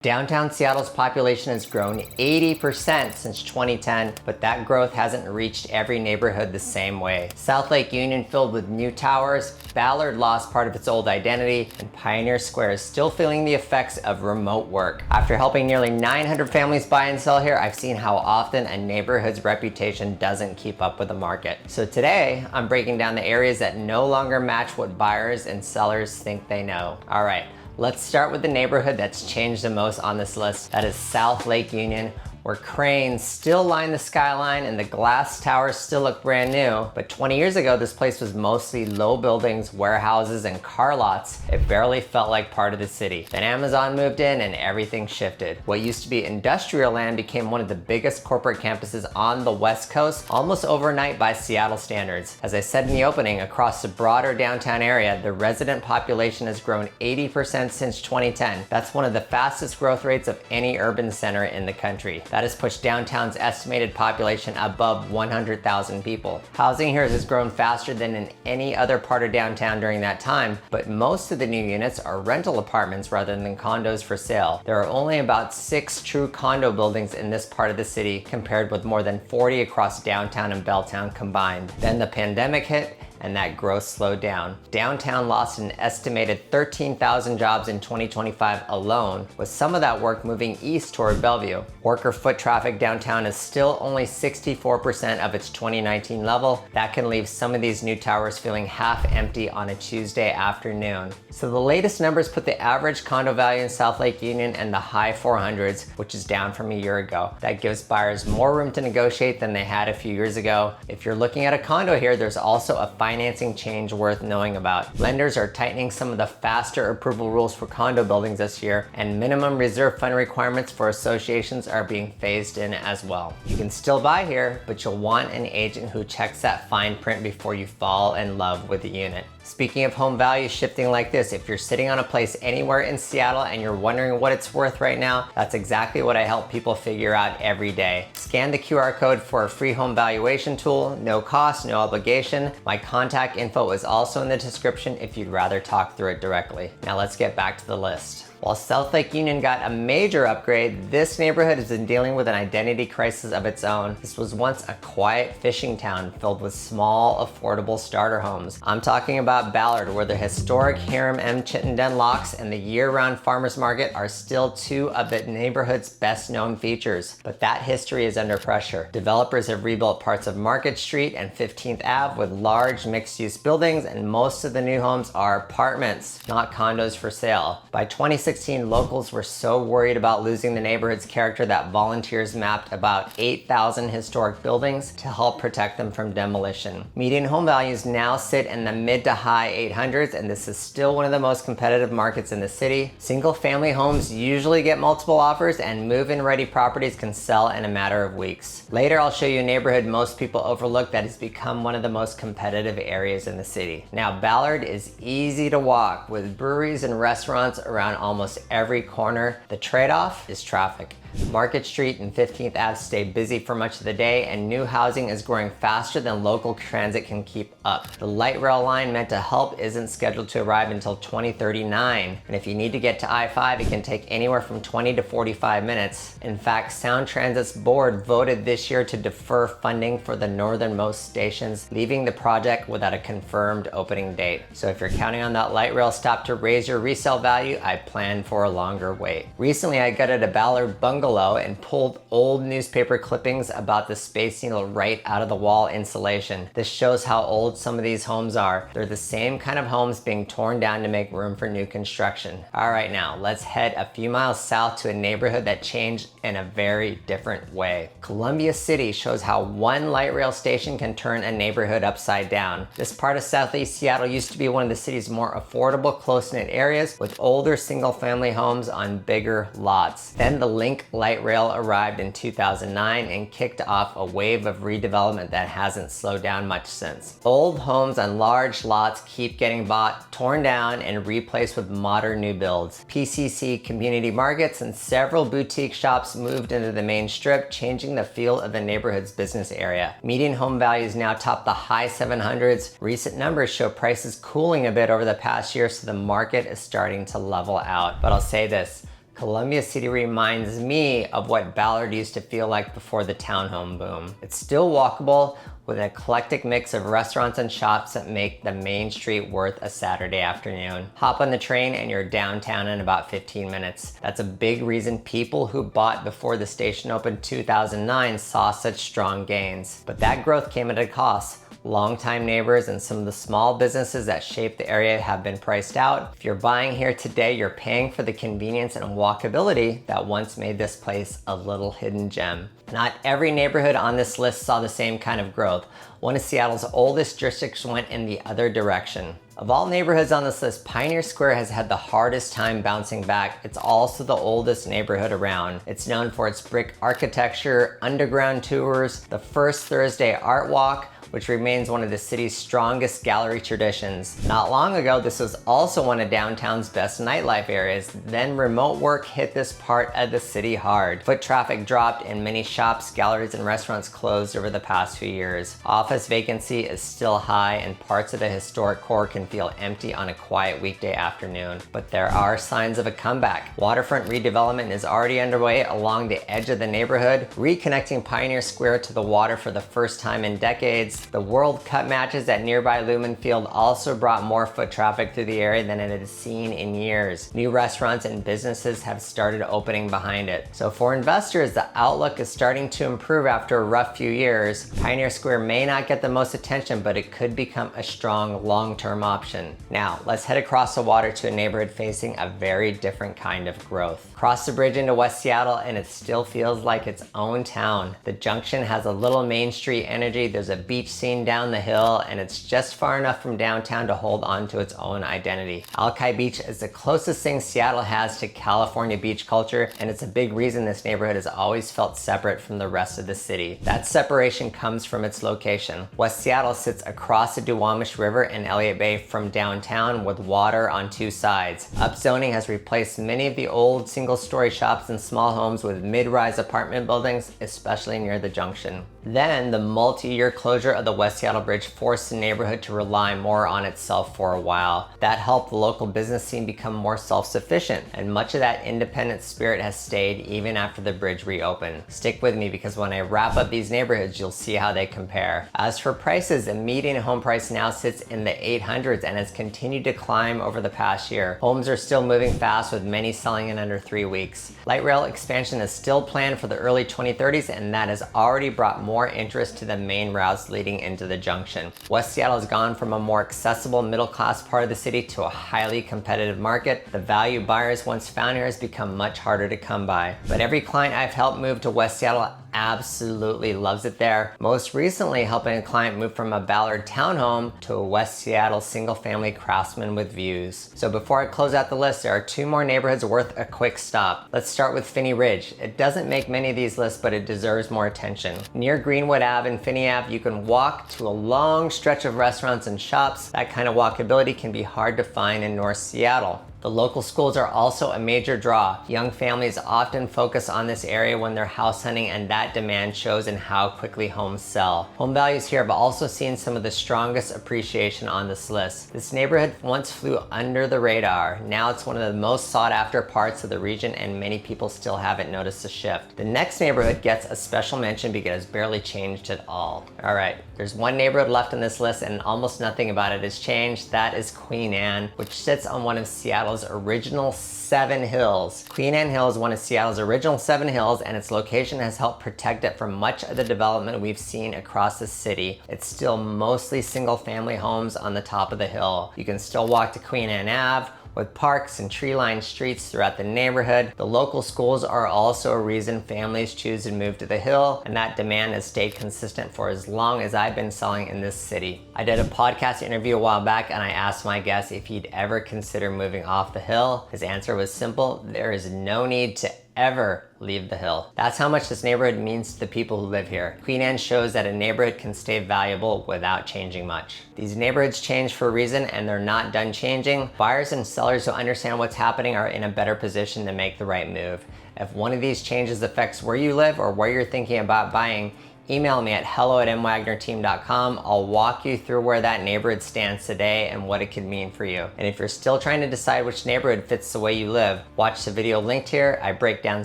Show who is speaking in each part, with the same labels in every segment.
Speaker 1: Downtown Seattle's population has grown 80% since 2010, but that growth hasn't reached every neighborhood the same way. South Lake Union filled with new towers, Ballard lost part of its old identity, and Pioneer Square is still feeling the effects of remote work. After helping nearly 900 families buy and sell here, I've seen how often a neighborhood's reputation doesn't keep up with the market. So today, I'm breaking down the areas that no longer match what buyers and sellers think they know. All right. Let's start with the neighborhood that's changed the most on this list. That is South Lake Union, where cranes still line the skyline and the glass towers still look brand new. But 20 years ago, this place was mostly low buildings, warehouses, and car lots. It barely felt like part of the city. Then Amazon moved in and everything shifted. What used to be industrial land became one of the biggest corporate campuses on the West Coast, almost overnight by Seattle standards. As I said in the opening, across the broader downtown area, the resident population has grown 80% since 2010. That's one of the fastest growth rates of any urban center in the country. That has pushed downtown's estimated population above 100,000 people. Housing here has grown faster than in any other part of downtown during that time, but most of the new units are rental apartments rather than condos for sale. There are only about 6 true condo buildings in this part of the city, compared with more than 40 across downtown and Belltown combined. Then the pandemic hit, and that growth slowed down. Downtown lost an estimated 13,000 jobs in 2025 alone, with some of that work moving east toward Bellevue. Worker foot traffic downtown is still only 64% of its 2019 level. That can leave some of these new towers feeling half empty on a Tuesday afternoon. So the latest numbers put the average condo value in South Lake Union in the high 400s, which is down from a year ago. That gives buyers more room to negotiate than they had a few years ago. If you're looking at a condo here, there's also a financing change worth knowing about. Lenders are tightening some of the faster approval rules for condo buildings this year, and minimum reserve fund requirements for associations are being phased in as well. You can still buy here, but you'll want an agent who checks that fine print before you fall in love with the unit. Speaking of home values shifting like this, if you're sitting on a place anywhere in Seattle and you're wondering what it's worth right now, that's exactly what I help people figure out every day. Scan the QR code for a free home valuation tool, no cost, no obligation. My contact info is also in the description if you'd rather talk through it directly. Now let's get back to the list. While South Lake Union got a major upgrade, this neighborhood has been dealing with an identity crisis of its own. This was once a quiet fishing town filled with small, affordable starter homes. I'm talking about Ballard, where the historic Hiram M. Chittenden locks and the year-round farmers market are still two of the neighborhood's best-known features. But that history is under pressure. Developers have rebuilt parts of Market Street and 15th Ave with large mixed-use buildings, and most of the new homes are apartments, not condos for sale. By 2016, locals were so worried about losing the neighborhood's character that volunteers mapped about 8,000 historic buildings to help protect them from demolition. Median home values now sit in the mid to high 800s, and this is still one of the most competitive markets in the city. Single-family homes usually get multiple offers, and move-in ready properties can sell in a matter of weeks. Later, I'll show you a neighborhood most people overlook that has become one of the most competitive areas in the city. Now, Ballard is easy to walk, with breweries and restaurants around almost every corner. The trade-off is traffic. Market Street and 15th Ave stay busy for much of the day, and new housing is growing faster than local transit can keep up. The light rail line meant to help isn't scheduled to arrive until 2039, and if you need to get to I-5, it can take anywhere from 20 to 45 minutes. In fact, Sound Transit's board voted this year to defer funding for the northernmost stations, leaving the project without a confirmed opening date. So if you're counting on that light rail stop to raise your resale value, I plan for a longer wait. Recently, I gutted a Ballard bungalow and pulled old newspaper clippings about the Space Needle right out of the wall insulation. This shows how old some of these homes are. They're the same kind of homes being torn down to make room for new construction. All right, now let's head a few miles south to a neighborhood that changed in a very different way. Columbia City shows how one light rail station can turn a neighborhood upside down. This part of Southeast Seattle used to be one of the city's more affordable, close-knit areas with older single-family homes on bigger lots. Then the Link light rail arrived in 2009 and kicked off a wave of redevelopment that hasn't slowed down much since. Old homes on large lots keep getting bought, torn down, and replaced with modern new builds. PCC community markets and several boutique shops moved into the main strip, changing the feel of the neighborhood's business area. Median home values now top the high 700s. Recent numbers show prices cooling a bit over the past year, so the market is starting to level out. But I'll say this, Columbia City reminds me of what Ballard used to feel like before the townhome boom. It's still walkable with an eclectic mix of restaurants and shops that make the main street worth a Saturday afternoon. Hop on the train and you're downtown in about 15 minutes. That's a big reason people who bought before the station opened 2009 saw such strong gains. But that growth came at a cost. Longtime neighbors and some of the small businesses that shape the area have been priced out. If you're buying here today, you're paying for the convenience and walkability that once made this place a little hidden gem. Not every neighborhood on this list saw the same kind of growth. One of Seattle's oldest districts went in the other direction. Of all neighborhoods on this list, Pioneer Square has had the hardest time bouncing back. It's also the oldest neighborhood around. It's known for its brick architecture, underground tours, the First Thursday Art Walk, which remains one of the city's strongest gallery traditions. Not long ago, this was also one of downtown's best nightlife areas. Then remote work hit this part of the city hard. Foot traffic dropped and many shops, galleries, and restaurants closed over the past few years. Office vacancy is still high and parts of the historic core can feel empty on a quiet weekday afternoon. But there are signs of a comeback. Waterfront redevelopment is already underway along the edge of the neighborhood, reconnecting Pioneer Square to the water for the first time in decades. The World Cup matches at nearby Lumen Field also brought more foot traffic through the area than it had seen in years. New restaurants and businesses have started opening behind it. So for investors, the outlook is starting to improve after a rough few years. Pioneer Square may not get the most attention, but it could become a strong long-term option. Now, let's head across the water to a neighborhood facing a very different kind of growth. Cross the bridge into West Seattle and it still feels like its own town. The Junction has a little Main Street energy. There's a beach scene down the hill and it's just far enough from downtown to hold on to its own identity. Alki Beach is the closest thing Seattle has to California beach culture, and it's a big reason this neighborhood has always felt separate from the rest of the city. That separation comes from its location. West Seattle sits across the Duwamish River and Elliott Bay from downtown with water on two sides. Upzoning has replaced many of the old single-story shops and small homes with mid-rise apartment buildings, especially near the Junction. Then the multi-year closure of the West Seattle Bridge forced the neighborhood to rely more on itself for a while. That helped the local business scene become more self-sufficient, and much of that independent spirit has stayed even after the bridge reopened. Stick with me because when I wrap up these neighborhoods, you'll see how they compare. As for prices, the median home price now sits in the 800s and has continued to climb over the past year. Homes are still moving fast, with many selling in under 3 weeks. Light rail expansion is still planned for the early 2030s, and that has already brought more interest to the main routes leading into the Junction. West Seattle has gone from a more accessible middle-class part of the city to a highly competitive market. The value buyers once found here has become much harder to come by. But every client I've helped move to West Seattle absolutely loves it there. Most recently, helping a client move from a Ballard townhome to a West Seattle single-family craftsman with views. So before I close out the list, there are 2 more neighborhoods worth a quick stop. Let's start with Phinney Ridge. It doesn't make many of these lists, but it deserves more attention. Near Greenwood Ave and Phinney Ave, you can walk to a long stretch of restaurants and shops. That kind of walkability can be hard to find in North Seattle. The local schools are also a major draw. Young families often focus on this area when they're house hunting, and that demand shows in how quickly homes sell. Home values here have also seen some of the strongest appreciation on this list. This neighborhood once flew under the radar. Now it's one of the most sought after parts of the region, and many people still haven't noticed the shift. The next neighborhood gets a special mention because it's barely changed at all. All right, there's one neighborhood left on this list and almost nothing about it has changed. That is Queen Anne, which sits on one of Seattle's original 7 hills. Queen Anne Hill is one of Seattle's original 7 hills, and its location has helped protect it from much of the development we've seen across the city. It's still mostly single-family homes on the top of the hill. You can still walk to Queen Anne Ave, with parks and tree-lined streets throughout the neighborhood. The local schools are also a reason families choose to move to the hill, and that demand has stayed consistent for as long as I've been selling in this city. I did a podcast interview a while back and I asked my guest if he'd ever consider moving off the hill. His answer was simple: there is no need to ever leave the hill. That's how much this neighborhood means to the people who live here. Queen Anne shows that a neighborhood can stay valuable without changing much. These neighborhoods change for a reason, and they're not done changing. Buyers and sellers who understand what's happening are in a better position to make the right move. If one of these changes affects where you live or where you're thinking about buying, email me at hello@mwagnerteam.com. I'll walk you through where that neighborhood stands today and what it could mean for you. And if you're still trying to decide which neighborhood fits the way you live, watch the video linked here. I break down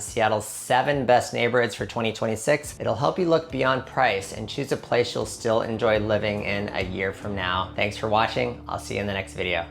Speaker 1: Seattle's 7 best neighborhoods for 2026. It'll help you look beyond price and choose a place you'll still enjoy living in a year from now. Thanks for watching. I'll see you in the next video.